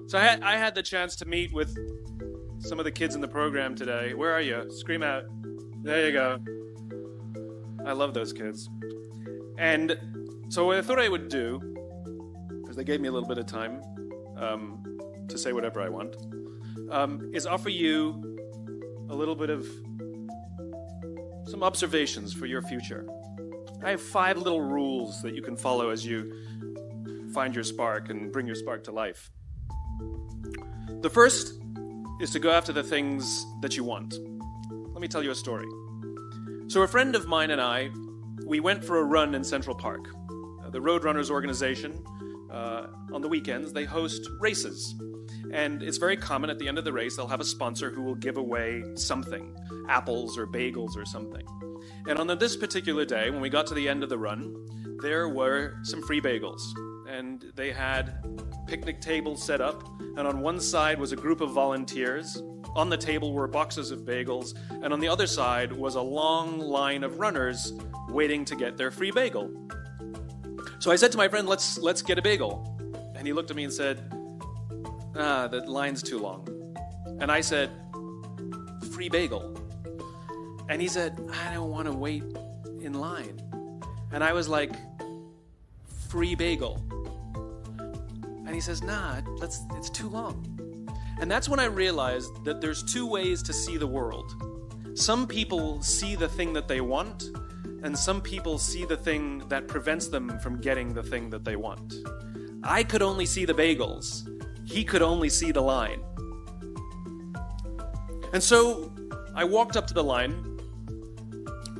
So I had the chance to meet with some of the kids in the program today. Where are you? Scream out. There you go. I love those kids. And so what I thought I would do, because they gave me a little bit of time to say whatever I want, is offer you a little bit of some observations for your future. I have 5 little rules that you can follow as you find your spark and bring your spark to life. The first is to go after the things that you want. Let me tell you a story. So a friend of mine and I, we went for a run in Central Park. The Roadrunners organization, on the weekends, they host races. And it's very common at the end of the race, they'll have a sponsor who will give away something, apples or bagels or something. And on this particular day, when we got to the end of the run, there were some free bagels. And they had picnic tables set up, and on one side was a group of volunteers. On the table were boxes of bagels, and on the other side was a long line of runners waiting to get their free bagel. So I said to my friend, let's get a bagel. And he looked at me and said, the line's too long. And I said, free bagel. And he said, I don't want to wait in line. And I was like, free bagel. And he says, it's too long. And that's when I realized that there's 2 ways to see the world. Some people see the thing that they want, and some people see the thing that prevents them from getting the thing that they want. I could only see the bagels. He could only see the line. And so I walked up to the line.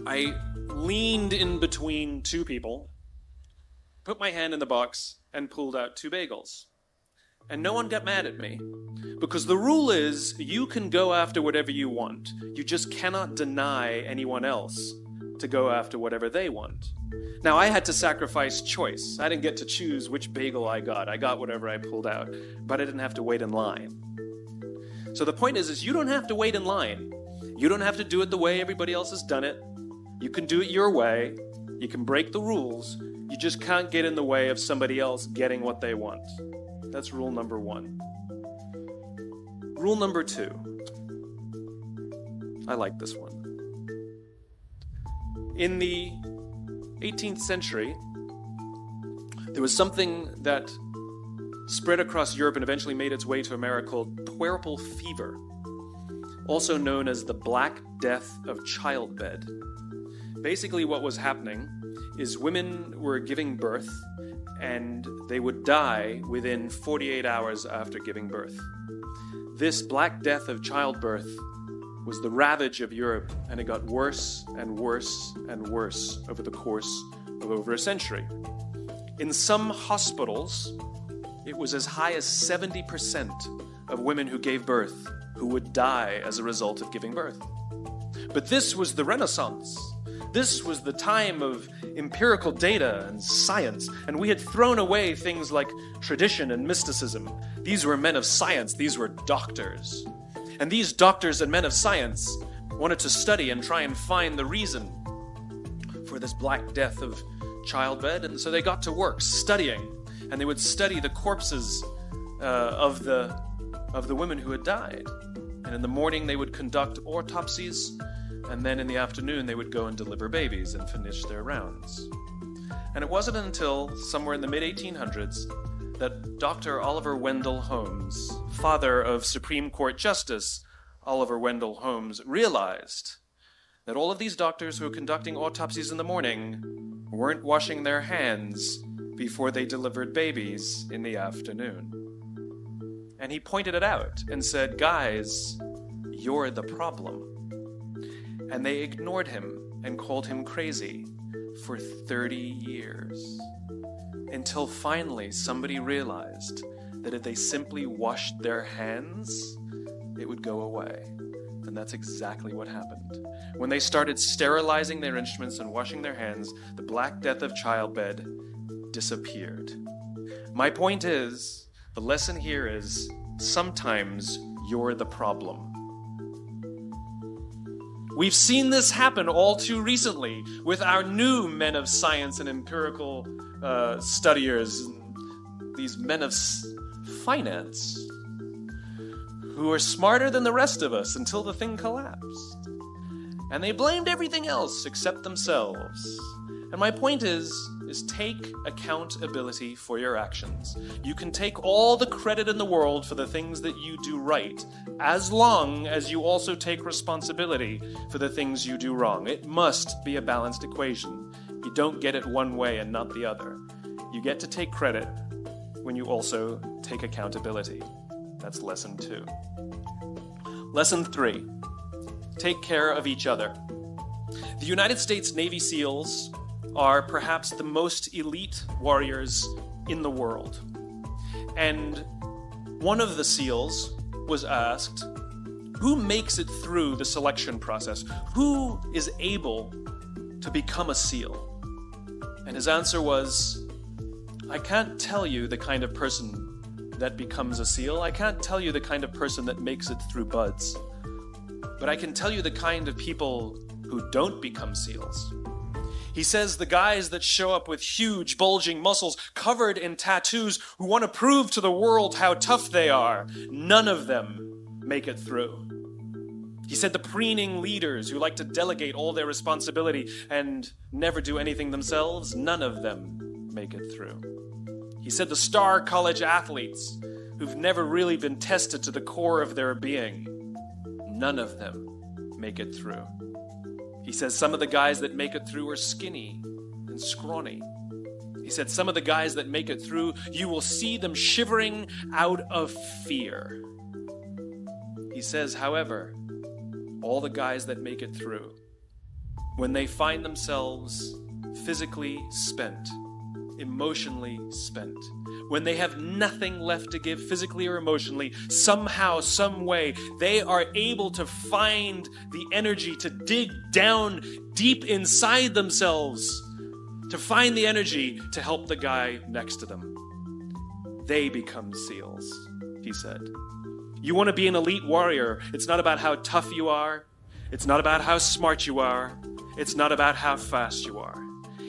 I leaned in between 2 people, put my hand in the box, and pulled out 2 bagels. And no one got mad at me. Because the rule is, you can go after whatever you want. You just cannot deny anyone else to go after whatever they want. Now, I had to sacrifice choice. I didn't get to choose which bagel I got. I got whatever I pulled out. But I didn't have to wait in line. So the point is you don't have to wait in line. You don't have to do it the way everybody else has done it. You can do it your way. You can break the rules. You just can't get in the way of somebody else getting what they want. That's rule number 1. Rule number 2. I like this one. In the 18th century, there was something that spread across Europe and eventually made its way to America called puerperal fever, also known as the Black Death of childbed. Basically what was happening is women were giving birth and they would die within 48 hours after giving birth. This Black Death of childbirth was the ravage of Europe, and it got worse and worse and worse over the course of over a century. In some hospitals, it was as high as 70% of women who gave birth who would die as a result of giving birth. But this was the Renaissance. This was the time of empirical data and science, and we had thrown away things like tradition and mysticism. These were men of science. These were doctors. And these doctors and men of science wanted to study and try and find the reason for this Black Death of childbed, and so they got to work studying, and they would study the corpses of the women who had died. And in the morning they would conduct autopsies, and then in the afternoon they would go and deliver babies and finish their rounds. And it wasn't until somewhere in the mid-1800s that Dr. Oliver Wendell Holmes, father of Supreme Court Justice Oliver Wendell Holmes, realized that all of these doctors who were conducting autopsies in the morning weren't washing their hands before they delivered babies in the afternoon. And he pointed it out and said, guys, you're the problem. And they ignored him and called him crazy for 30 years. Until finally somebody realized that if they simply washed their hands, it would go away. And that's exactly what happened. When they started sterilizing their instruments and washing their hands, the Black Death of childbed disappeared. My point is, the lesson here is, sometimes you're the problem. We've seen this happen all too recently with our new men of science and empirical studiers, these men of finance. who were smarter than the rest of us until the thing collapsed. And they blamed everything else except themselves. And my point is take accountability for your actions. You can take all the credit in the world for the things that you do right, as long as you also take responsibility for the things you do wrong. It must be a balanced equation. You don't get it one way and not the other. You get to take credit when you also take accountability. That's lesson 2. Lesson 3, take care of each other. The United States Navy SEALs are perhaps the most elite warriors in the world. And one of the SEALs was asked, who makes it through the selection process? Who is able to become a SEAL? And his answer was, I can't tell you the kind of person that becomes a SEAL. I can't tell you the kind of person that makes it through BUD/S. But I can tell you the kind of people who don't become SEALs. He says the guys that show up with huge, bulging muscles covered in tattoos who want to prove to the world how tough they are, none of them make it through. He said the preening leaders who like to delegate all their responsibility and never do anything themselves, none of them make it through. He said the star college athletes who've never really been tested to the core of their being, none of them make it through. He says some of the guys that make it through are skinny and scrawny. He said some of the guys that make it through, you will see them shivering out of fear. He says, however, all the guys that make it through, when they find themselves physically spent, emotionally spent, when they have nothing left to give physically or emotionally, somehow, some way, they are able to find the energy to dig down deep inside themselves, to find the energy to help the guy next to them. They become SEALs, he said. You want to be an elite warrior. It's not about how tough you are. It's not about how smart you are. It's not about how fast you are.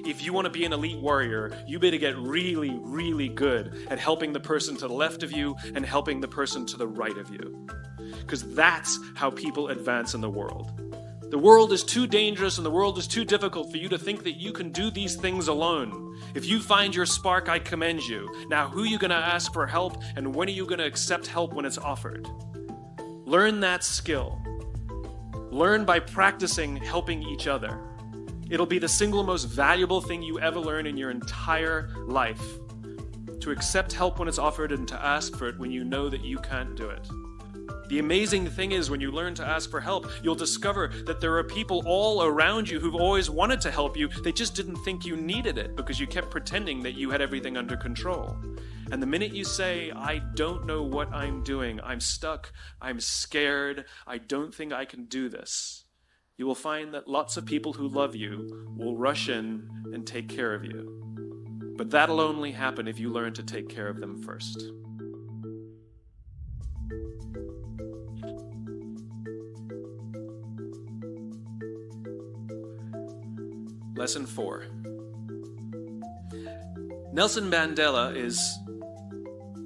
If you want to be an elite warrior, you better get really, really good at helping the person to the left of you and helping the person to the right of you. Because that's how people advance in the world. The world is too dangerous and the world is too difficult for you to think that you can do these things alone. If you find your spark, I commend you. Now, who are you going to ask for help, and when are you going to accept help when it's offered? Learn that skill. Learn by practicing helping each other. It'll be the single most valuable thing you ever learn in your entire life. To accept help when it's offered and to ask for it when you know that you can't do it. The amazing thing is when you learn to ask for help, you'll discover that there are people all around you who've always wanted to help you. They just didn't think you needed it because you kept pretending that you had everything under control. And the minute you say, I don't know what I'm doing, I'm stuck, I'm scared, I don't think I can do this, you will find that lots of people who love you will rush in and take care of you. But that'll only happen if you learn to take care of them first. Lesson 4. Nelson Mandela is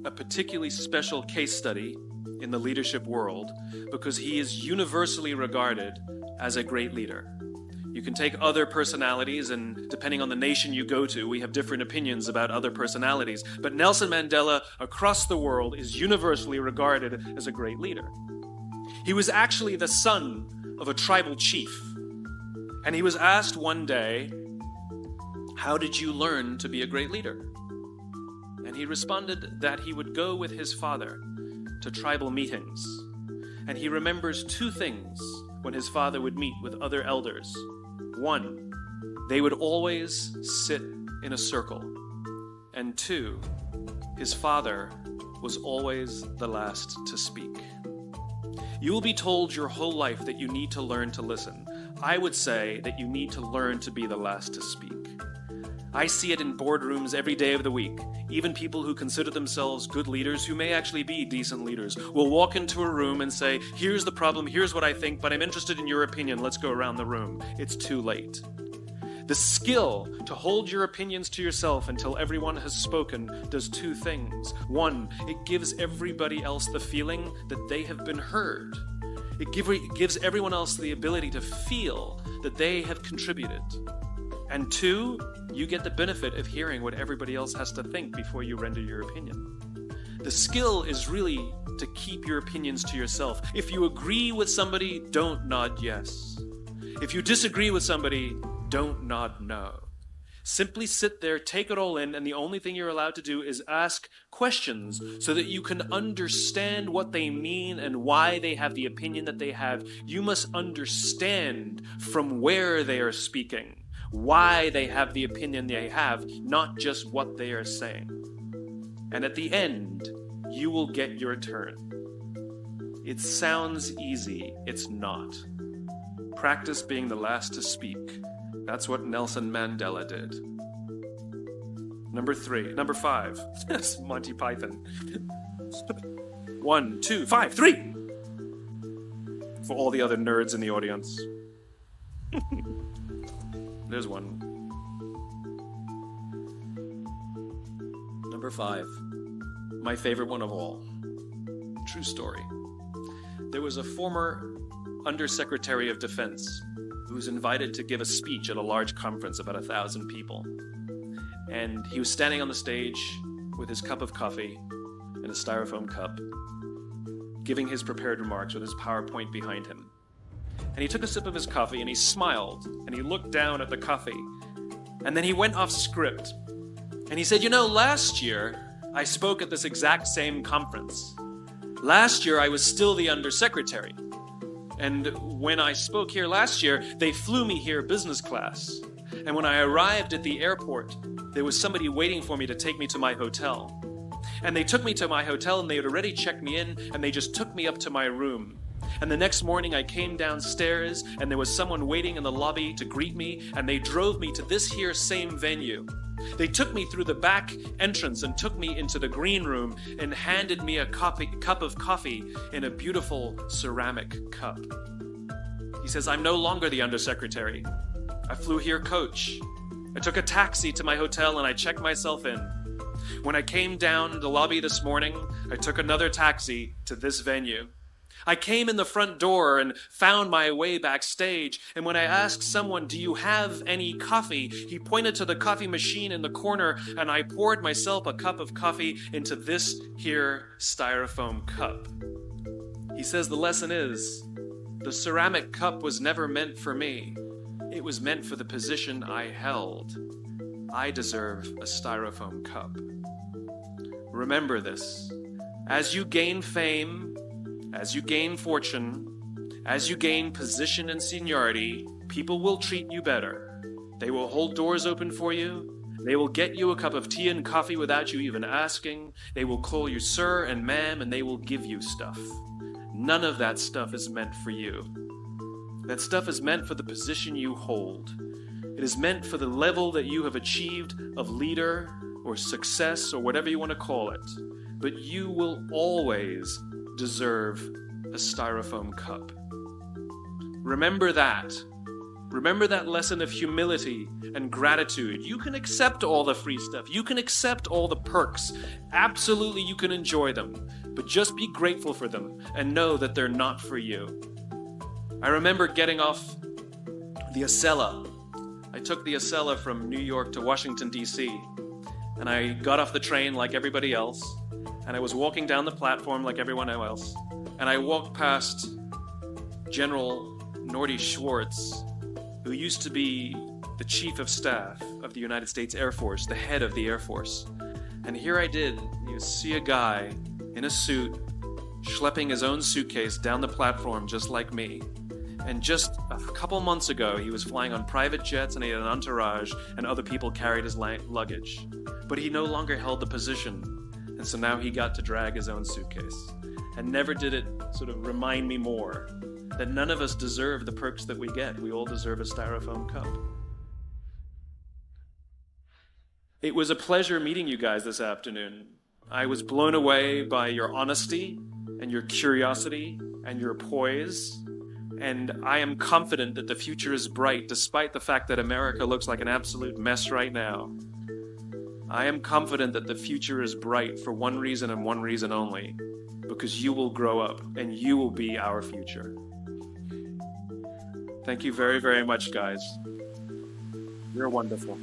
a particularly special case study in the leadership world because he is universally regarded as a great leader. You can take other personalities, and depending on the nation you go to, we have different opinions about other personalities. But Nelson Mandela across the world is universally regarded as a great leader. He was actually the son of a tribal chief. And he was asked one day, how did you learn to be a great leader? And he responded that he would go with his father to tribal meetings. And he remembers 2 things when his father would meet with other elders. 1, they would always sit in a circle. And 2, his father was always the last to speak. You will be told your whole life that you need to learn to listen. I would say that you need to learn to be the last to speak. I see it in boardrooms every day of the week. Even people who consider themselves good leaders, who may actually be decent leaders, will walk into a room and say, here's the problem, here's what I think, but I'm interested in your opinion, let's go around the room. It's too late. The skill to hold your opinions to yourself until everyone has spoken does two things. One, it gives everybody else the feeling that they have been heard. It gives everyone else the ability to feel that they have contributed. And two, you get the benefit of hearing what everybody else has to think before you render your opinion. The skill is really to keep your opinions to yourself. If you agree with somebody, don't nod yes. If you disagree with somebody, don't nod no. Simply sit there, take it all in, and the only thing you're allowed to do is ask questions so that you can understand what they mean and why they have the opinion that they have. You must understand from where they are speaking, why they have the opinion they have, not just what they are saying. And at the end, you will get your turn. It sounds easy, it's not. Practice being the last to speak. That's what Nelson Mandela did. Number 5. That's Monty Python. 1, 2, 5, 3. For all the other nerds in the audience. There's one. Number 5. My favorite one of all. True story. There was a former Undersecretary of Defense who was invited to give a speech at a large conference, about 1,000 people. And he was standing on the stage with his cup of coffee in a styrofoam cup, giving his prepared remarks with his PowerPoint behind him. And he took a sip of his coffee and he smiled and he looked down at the coffee. And then he went off script. And he said, last year I spoke at this exact same conference. Last year I was still the undersecretary. And when I spoke here last year, they flew me here business class. And when I arrived at the airport, there was somebody waiting for me to take me to my hotel. And they took me to my hotel and they had already checked me in and they just took me up to my room. And the next morning I came downstairs and there was someone waiting in the lobby to greet me and they drove me to this here same venue. They took me through the back entrance and took me into the green room and handed me a cup of coffee in a beautiful ceramic cup. He says, I'm no longer the undersecretary. I flew here coach. I took a taxi to my hotel and I checked myself in. When I came down the lobby this morning, I took another taxi to this venue. I came in the front door and found my way backstage, and when I asked someone, do you have any coffee? He pointed to the coffee machine in the corner, and I poured myself a cup of coffee into this here styrofoam cup. He says the lesson is, the ceramic cup was never meant for me. It was meant for the position I held. I deserve a styrofoam cup. Remember this. As you gain fame, as you gain fortune, as you gain position and seniority, people will treat you better. They will hold doors open for you. They will get you a cup of tea and coffee without you even asking. They will call you sir and ma'am, and they will give you stuff. None of that stuff is meant for you. That stuff is meant for the position you hold. It is meant for the level that you have achieved of leader or success or whatever you want to call it. But you will always deserve a styrofoam cup. Remember that. Remember that lesson of humility and gratitude. You can accept all the free stuff. You can accept all the perks. Absolutely, you can enjoy them. But just be grateful for them and know that they're not for you. I remember getting off the Acela. I took the Acela from New York to Washington, D.C. And I got off the train like everybody else. And I was walking down the platform like everyone else. And I walked past General Norty Schwartz, who used to be the Chief of Staff of the United States Air Force, the head of the Air Force. And here I did, you see a guy in a suit, schlepping his own suitcase down the platform just like me. And just a couple months ago, he was flying on private jets and he had an entourage and other people carried his luggage. But he no longer held the position. And so now he got to drag his own suitcase. And never did it sort of remind me more that none of us deserve the perks that we get. We all deserve a styrofoam cup. It was a pleasure meeting you guys this afternoon. I was blown away by your honesty and your curiosity and your poise And I am confident that the future is bright, despite the fact that America looks like an absolute mess right now. I am confident that the future is bright for one reason and one reason only, because you will grow up and you will be our future. Thank you very, very much, guys. You're wonderful.